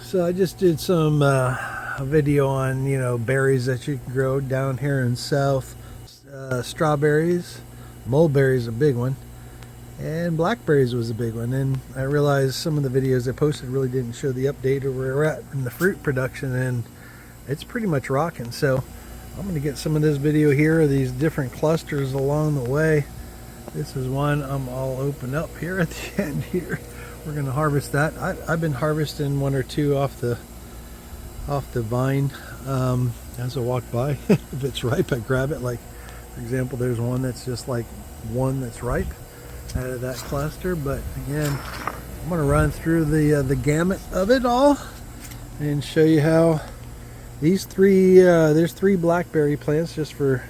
So I just did some a video on, you know, berries that you can grow down here in South. Strawberries, mulberries a big one, and blackberries was a big one. And I realized some of the videos I posted really didn't show the update of where we're at in the fruit production, and it's pretty much rocking. So I'm going to get some of this video here of these different clusters along the way. This is one I'm all open up here at the end here. We're going to harvest that. I've been harvesting one or two off the vine as I walk by. If it's ripe, I grab it. Like, for example, there's one that's just like one that's ripe out of that cluster. But again, I'm going to run through the gamut of it all and show you how these three, there's 3 blackberry plants, just for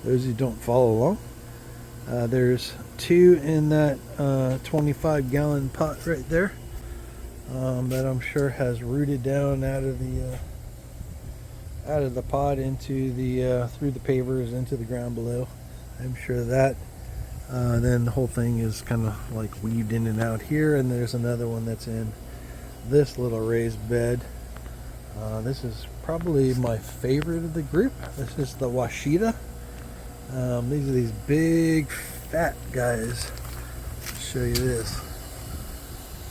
those who don't follow along. There's 2 in that 25-gallon pot right there that I'm sure has rooted down out of the pot into the through the pavers into the ground below. I'm sure of that. Then the whole thing is kind of like weaved in and out here, and there's another one that's in this little raised bed. This is probably my favorite of the group. This is the Ouachita. These are these big fat guys. I'll show you this.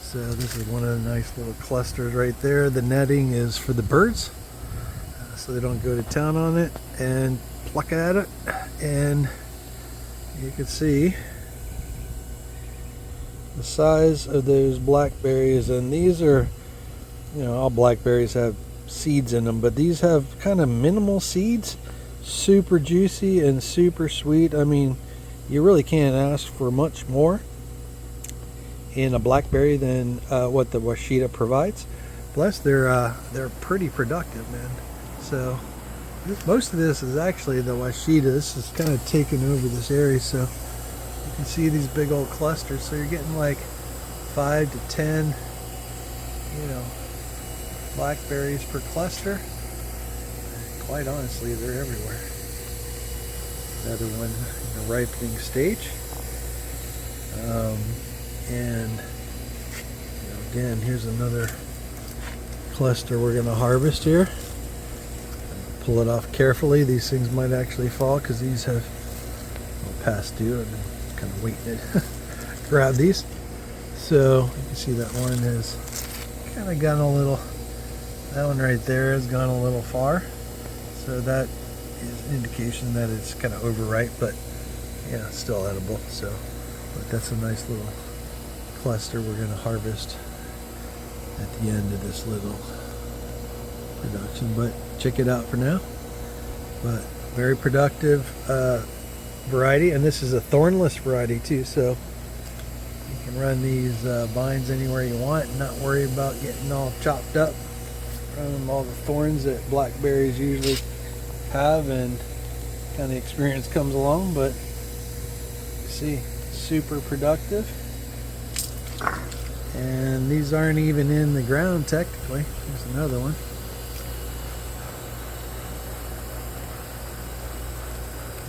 So this is one of the nice little clusters right there. The netting is for the birds, so they don't go to town on it and pluck at it. And you can see the size of those blackberries, and these are, you know, all blackberries have seeds in them, but these have kind of minimal seeds. Super juicy and super sweet. I mean, you really can't ask for much more in a blackberry than what the Ouachita provides. Plus, they're pretty productive, man. So most of this is actually the Ouachita. This is kind of taking over this area, so you can see these big old clusters. So you're getting like 5 to 10, you know, blackberries per cluster. Quite honestly, they're everywhere. Another one in the ripening stage. And you know, again, here's another cluster we're going to harvest here. Pull it off carefully. These things might actually fall because these have past due. I've been kind of waiting to grab these. So you can see that one has kind of gone a little, that one right there has gone a little far. So that is an indication that it's kind of overripe, but yeah, it's still edible. So, but that's a nice little cluster we're going to harvest at the end of this little production. But check it out for now. But very productive variety, and this is a thornless variety too. So you can run these vines anywhere you want and not worry about getting all chopped up from all the thorns that blackberries usually have, and kind of experience comes along. But you see, super productive, and these aren't even in the ground technically. There's another one.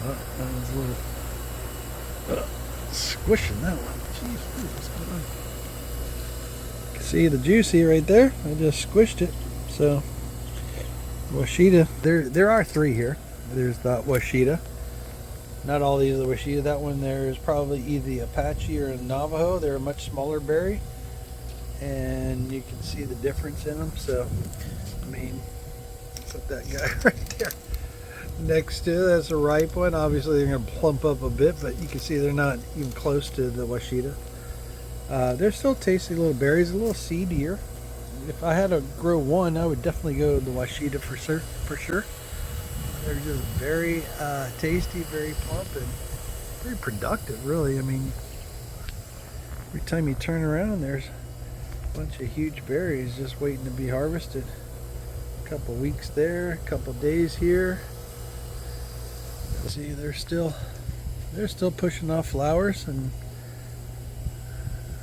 Oh, that one's a little squishing, that one. Jeez, what's going on? You can see the juicy right there. I just squished it. So Ouachita, there are 3 here. There's the Ouachita. Not all these are the Ouachita. That one there is probably either the Apache or a Navaho. They're a much smaller berry, and you can see the difference in them. So, I mean, look at that guy right there next to it. That's a ripe one. Obviously, they're going to plump up a bit, but you can see they're not even close to the Ouachita. They're still tasty little berries, a little seedier. If I had to grow one, I would definitely go to the Ouachita for sure. They're just very tasty, very plump, and pretty productive, really. I mean, every time you turn around, there's a bunch of huge berries just waiting to be harvested. A couple weeks there, a couple days here. See, they're still pushing off flowers and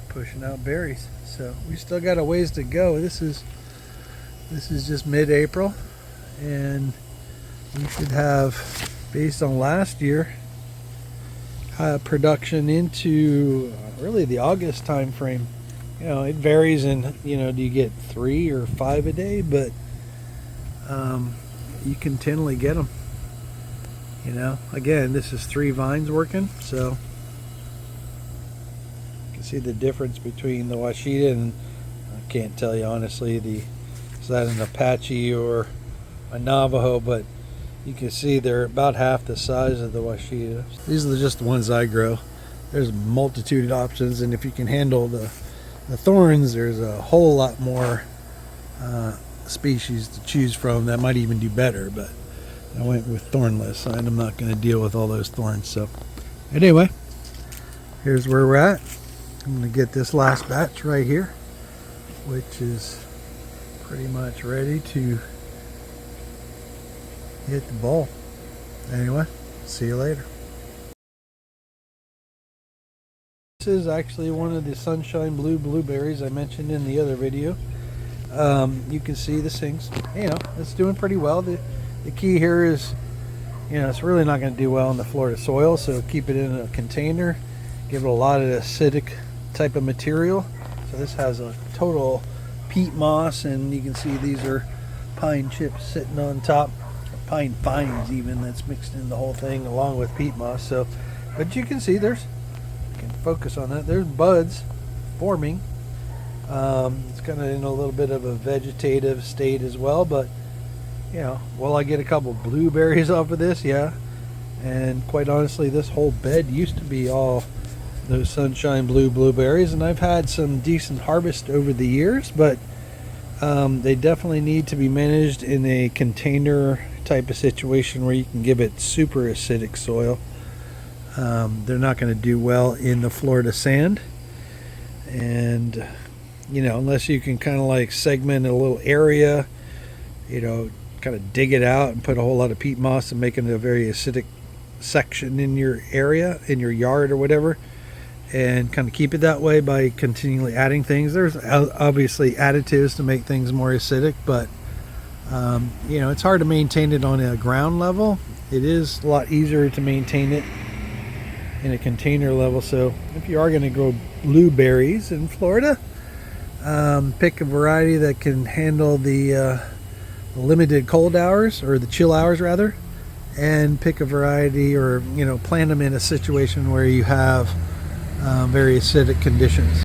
pushing out berries. So we still got a ways to go. This is just mid-April, and we should have, based on last year, production into really the August time frame. You know, it varies in, you know, do you get 3 or 5 a day, but you continually get them. You know, again, this is 3 vines working, so you can see the difference between the Ouachita and, I can't tell you honestly, is that an Apache or a Navaho, but you can see they're about half the size of the Ouachita. These are just the ones I grow. There's a multitude of options, and if you can handle the thorns, there's a whole lot more species to choose from that might even do better, but I went with thornless, and I'm not going to deal with all those thorns. So anyway, here's where we're at. I'm going to get this last batch right here, which is pretty much ready to hit the ball. Anyway, see you later. This is actually one of the sunshine blue blueberries I mentioned in the other video. You can see this thing's, you know, it's doing pretty well. The key here is, you know, it's really not going to do well in the Florida soil, so keep it in a container. Give it a lot of acidic type of material. So this has a total peat moss, and you can see these are pine chips sitting on top, pine fines even, that's mixed in the whole thing along with peat moss. So, but you can see there's, you can focus on that, there's buds forming. It's kind of in a little bit of a vegetative state as well, but you know, will I get a couple blueberries off of this? Yeah. And quite honestly, this whole bed used to be all those sunshine blue blueberries, and I've had some decent harvest over the years, but they definitely need to be managed in a container type of situation where you can give it super acidic soil. They're not going to do well in the Florida sand, and you know, unless you can kind of like segment a little area, you know, kind of dig it out and put a whole lot of peat moss and make it a very acidic section in your area, in your yard or whatever, and kind of keep it that way by continually adding things. There's obviously additives to make things more acidic, but you know, it's hard to maintain it on a ground level. It is a lot easier to maintain it in a container level. So if you are going to grow blueberries in Florida, pick a variety that can handle the limited cold hours, or the chill hours rather, and pick a variety, or you know, plant them in a situation where you have very acidic conditions.